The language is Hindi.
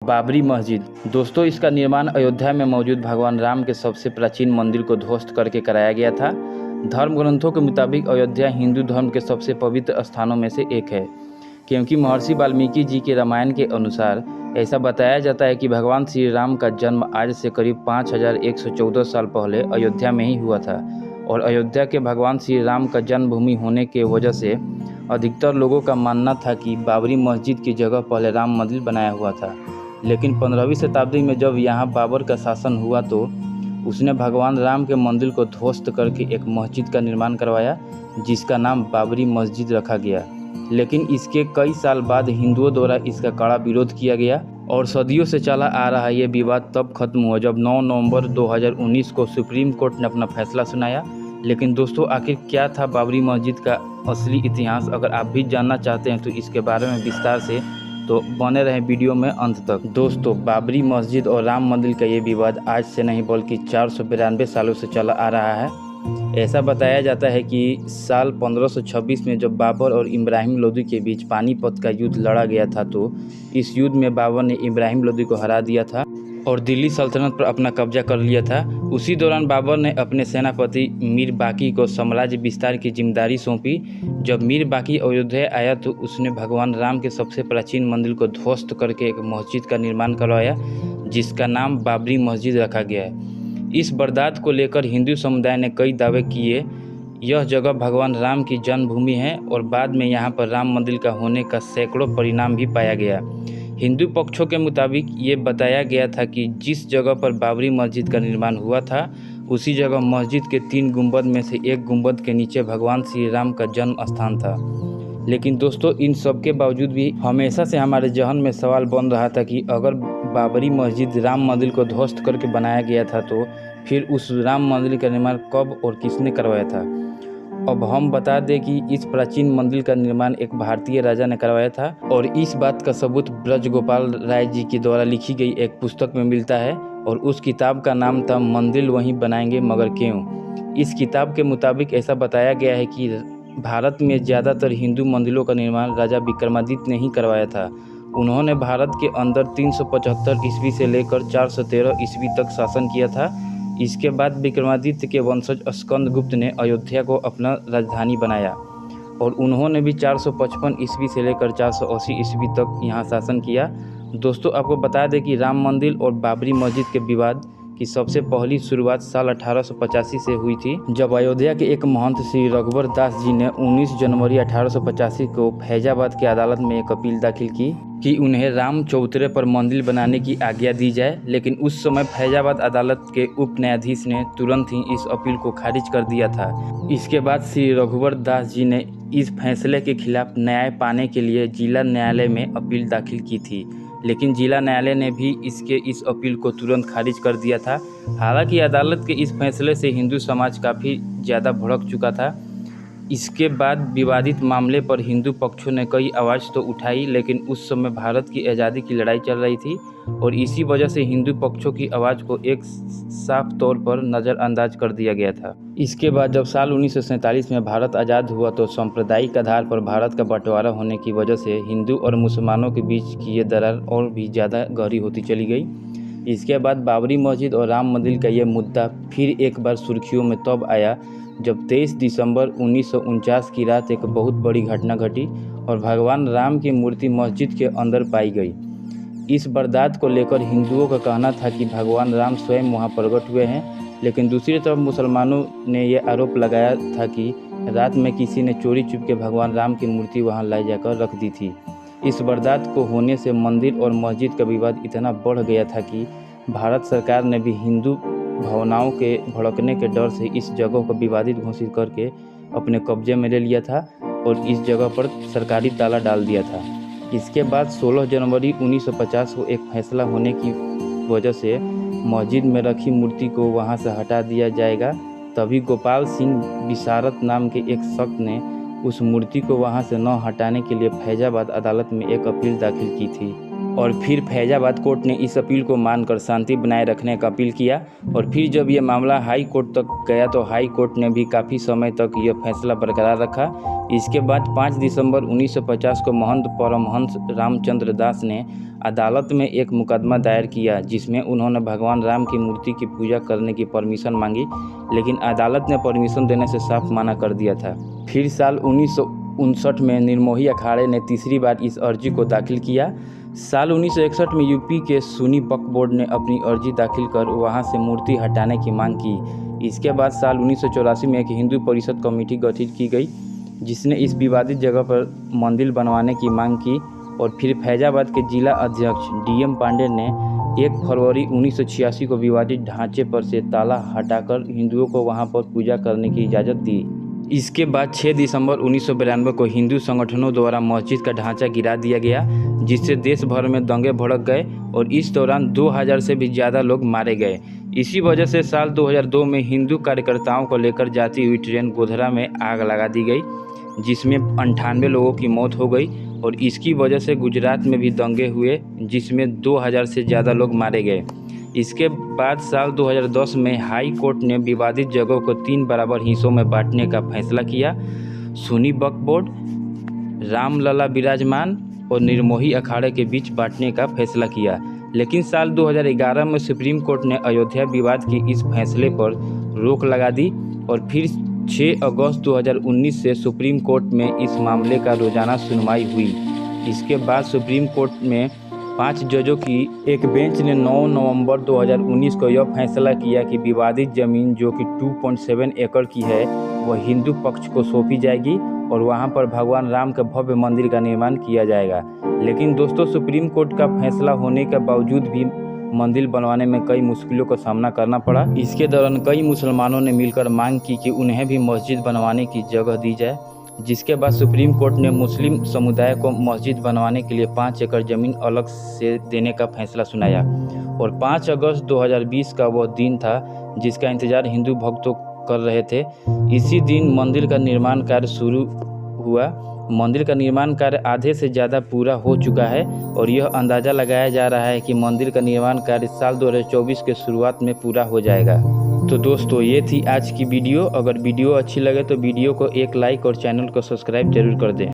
बाबरी मस्जिद। दोस्तों, इसका निर्माण अयोध्या में मौजूद भगवान राम के सबसे प्राचीन मंदिर को ध्वस्त करके कराया गया था। धर्म ग्रंथों के मुताबिक अयोध्या हिंदू धर्म के सबसे पवित्र स्थानों में से एक है, क्योंकि महर्षि वाल्मीकि जी के रामायण के अनुसार ऐसा बताया जाता है कि भगवान श्री राम का जन्म आज से करीब 5114 साल पहले अयोध्या में ही हुआ था। और अयोध्या के भगवान श्री राम का जन्मभूमि होने के वजह से अधिकतर लोगों का मानना था कि बाबरी मस्जिद की जगह पहले राम मंदिर बनाया हुआ था। लेकिन 15वीं शताब्दी में जब यहाँ बाबर का शासन हुआ तो उसने भगवान राम के मंदिर को ध्वस्त करके एक मस्जिद का निर्माण करवाया, जिसका नाम बाबरी मस्जिद रखा गया। लेकिन इसके कई साल बाद हिंदुओं द्वारा इसका कड़ा विरोध किया गया और सदियों से चला आ रहा ये विवाद तब खत्म हुआ जब 9 नवंबर 2019 को सुप्रीम कोर्ट ने अपना फैसला सुनाया। लेकिन दोस्तों, आखिर क्या था बाबरी मस्जिद का असली इतिहास? अगर आप भी जानना चाहते हैं तो इसके बारे में विस्तार से तो बने रहें वीडियो में अंत तक। दोस्तों, बाबरी मस्जिद और राम मंदिर का ये विवाद आज से नहीं बल्कि 492 सालों से चला आ रहा है। ऐसा बताया जाता है कि साल 1526 में जब बाबर और इब्राहिम लोदी के बीच पानीपत का युद्ध लड़ा गया था तो इस युद्ध में बाबर ने इब्राहिम लोदी को हरा दिया था और दिल्ली सल्तनत पर अपना कब्जा कर लिया था। उसी दौरान बाबर ने अपने सेनापति मीर बाकी को साम्राज्य विस्तार की जिम्मेदारी सौंपी। जब मीर बाकी अयोध्या आया तो उसने भगवान राम के सबसे प्राचीन मंदिर को ध्वस्त करके एक मस्जिद का निर्माण करवाया, जिसका नाम बाबरी मस्जिद रखा गया है। इस बरदात को लेकर हिंदू समुदाय ने कई दावे किए। यह जगह भगवान राम की जन्मभूमि है और बाद में यहाँ पर राम मंदिर का होने का सैकड़ों परिणाम भी पाया गया। हिंदू पक्षों के मुताबिक ये बताया गया था कि जिस जगह पर बाबरी मस्जिद का निर्माण हुआ था उसी जगह मस्जिद के 3 गुंबद में से एक गुंबद के नीचे भगवान श्री राम का जन्म स्थान था। लेकिन दोस्तों, इन सब के बावजूद भी हमेशा से हमारे जहन में सवाल बन रहा था कि अगर बाबरी मस्जिद राम मंदिर को ध्वस्त करके बनाया गया था तो फिर उस राम मंदिर का निर्माण कब और किसने करवाया था। अब हम बता दें कि इस प्राचीन मंदिर का निर्माण एक भारतीय राजा ने करवाया था और इस बात का सबूत ब्रजगोपाल राय जी के द्वारा लिखी गई एक पुस्तक में मिलता है और उस किताब का नाम था मंदिर वहीं बनाएंगे मगर क्यों। इस किताब के मुताबिक ऐसा बताया गया है कि भारत में ज़्यादातर हिंदू मंदिरों का निर्माण राजा विक्रमादित्य ने ही करवाया था। उन्होंने भारत के अंदर 375 ईस्वी से लेकर 413 ईस्वी तक शासन किया था। इसके बाद विक्रमादित्य के वंशज स्कंदगुप्त ने अयोध्या को अपना राजधानी बनाया और उन्होंने भी 455 ईस्वी से लेकर 480 ईस्वी तक यहाँ शासन किया। दोस्तों, आपको बता दें कि राम मंदिर और बाबरी मस्जिद के विवाद की सबसे पहली शुरुआत साल 1885 से हुई थी, जब अयोध्या के एक महंत श्री रघुवर दास जी ने 19 जनवरी 1885 को फैजाबाद की अदालत में एक अपील दाखिल की कि उन्हें राम चौतरे पर मंदिर बनाने की आज्ञा दी जाए। लेकिन उस समय फैजाबाद अदालत के उप न्यायाधीश ने तुरंत ही इस अपील को खारिज कर दिया था। इसके बाद श्री रघुवर दास जी ने इस फैसले के खिलाफ न्याय पाने के लिए जिला न्यायालय में अपील दाखिल की थी, लेकिन जिला न्यायालय ने भी इस अपील को तुरंत खारिज कर दिया था। हालांकि अदालत के इस फैसले से हिंदू समाज काफ़ी ज़्यादा भड़क चुका था। इसके बाद विवादित मामले पर हिंदू पक्षों ने कई आवाज़ तो उठाई, लेकिन उस समय भारत की आज़ादी की लड़ाई चल रही थी और इसी वजह से हिंदू पक्षों की आवाज़ को एक साफ तौर पर नज़रअंदाज कर दिया गया था। इसके बाद जब साल 1947 में भारत आज़ाद हुआ तो सांप्रदायिक आधार पर भारत का बंटवारा होने की वजह से हिंदू और मुसलमानों के बीच की ये दरार और भी ज़्यादा गहरी होती चली गई। इसके बाद बाबरी मस्जिद और राम मंदिर का ये मुद्दा फिर एक बार सुर्खियों में तब आया जब 23 दिसंबर 1949 की रात एक बहुत बड़ी घटना घटी और भगवान राम की मूर्ति मस्जिद के अंदर पाई गई। इस बरदात को लेकर हिंदुओं का कहना था कि भगवान राम स्वयं वहां प्रकट हुए हैं, लेकिन दूसरी तरफ मुसलमानों ने यह आरोप लगाया था कि रात में किसी ने चोरी छुपके भगवान राम की मूर्ति वहां ला जाकर रख दी थी। इस बरदात को होने से मंदिर और मस्जिद का विवाद इतना बढ़ गया था कि भारत सरकार ने भी हिंदू भावनाओं के भड़कने के डर से इस जगह को विवादित घोषित करके अपने कब्जे में ले लिया था और इस जगह पर सरकारी ताला डाल दिया था। इसके बाद 16 जनवरी 1950 को एक फैसला होने की वजह से मस्जिद में रखी मूर्ति को वहां से हटा दिया जाएगा। तभी गोपाल सिंह विशारद नाम के एक शख्स ने उस मूर्ति को वहां से न हटाने के लिए फैजाबाद अदालत में एक अपील दाखिल की थी और फिर फैजाबाद कोर्ट ने इस अपील को मानकर शांति बनाए रखने का अपील किया। और फिर जब यह मामला हाई कोर्ट तक गया तो हाई कोर्ट ने भी काफ़ी समय तक यह फैसला बरकरार रखा। इसके बाद 5 दिसंबर 1950 को महंत परमहंस रामचंद्र दास ने अदालत में एक मुकदमा दायर किया, जिसमें उन्होंने भगवान राम की मूर्ति की पूजा करने की परमिशन मांगी, लेकिन अदालत ने परमिशन देने से साफ मना कर दिया था। फिर साल 1959 में निर्मोही अखाड़े ने तीसरी बार इस अर्जी को दाखिल किया। साल 1961 में यूपी के सुन्नी वक्फ बोर्ड ने अपनी अर्जी दाखिल कर वहां से मूर्ति हटाने की मांग की। इसके बाद साल 1984 में एक हिंदू परिषद कमेटी गठित की गई, जिसने इस विवादित जगह पर मंदिर बनवाने की मांग की। और फिर फैजाबाद के जिला अध्यक्ष DM पांडे ने 1 फरवरी 1986 को विवादित ढांचे पर से ताला हटाकर हिंदुओं को वहां पर पूजा करने की इजाज़त दी। इसके बाद 6 दिसंबर 1992 को हिंदू संगठनों द्वारा मस्जिद का ढांचा गिरा दिया गया, जिससे देश भर में दंगे भड़क गए और इस दौरान 2000 से भी ज़्यादा लोग मारे गए। इसी वजह से साल 2002 में हिंदू कार्यकर्ताओं को लेकर जाती हुई ट्रेन गोधरा में आग लगा दी गई, जिसमें 98 लोगों की मौत हो गई। और इसकी वजह से गुजरात में भी दंगे हुए, जिसमें 2000 से ज़्यादा लोग मारे गए। इसके बाद साल 2010 में हाई कोर्ट ने विवादित जगहों को 3 बराबर हिस्सों में बांटने का फैसला किया। सुन्नी वक्फ बोर्ड, रामलला विराजमान और निर्मोही अखाड़े के बीच बांटने का फैसला किया। लेकिन साल 2011 में सुप्रीम कोर्ट ने अयोध्या विवाद के इस फैसले पर रोक लगा दी और फिर 6 अगस्त 2019 से सुप्रीम कोर्ट में इस मामले का रोजाना सुनवाई हुई। इसके बाद सुप्रीम कोर्ट में 5 जजों की एक बेंच ने 9 नवंबर 2019 को यह फैसला किया कि विवादित जमीन जो कि 2.7 एकड़ की है वह हिंदू पक्ष को सौंपी जाएगी और वहां पर भगवान राम के भव्य मंदिर का निर्माण किया जाएगा। लेकिन दोस्तों, सुप्रीम कोर्ट का फैसला होने के बावजूद भी मंदिर बनवाने में कई मुश्किलों का सामना करना पड़ा। इसके दौरान कई मुसलमानों ने मिलकर मांग की कि उन्हें भी मस्जिद बनवाने की जगह दी जाए, जिसके बाद सुप्रीम कोर्ट ने मुस्लिम समुदाय को मस्जिद बनवाने के लिए 5 एकड़ जमीन अलग से देने का फैसला सुनाया। और 5 अगस्त 2020 का वह दिन था जिसका इंतजार हिंदू भक्तों कर रहे थे। इसी दिन मंदिर का निर्माण कार्य शुरू हुआ। मंदिर का निर्माण कार्य आधे से ज़्यादा पूरा हो चुका है और यह अंदाज़ा लगाया जा रहा है कि मंदिर का निर्माण कार्य साल 2024 के शुरुआत में पूरा हो जाएगा। तो दोस्तों, ये थी आज की वीडियो। अगर वीडियो अच्छी लगे तो वीडियो को एक लाइक और चैनल को सब्सक्राइब जरूर कर दें।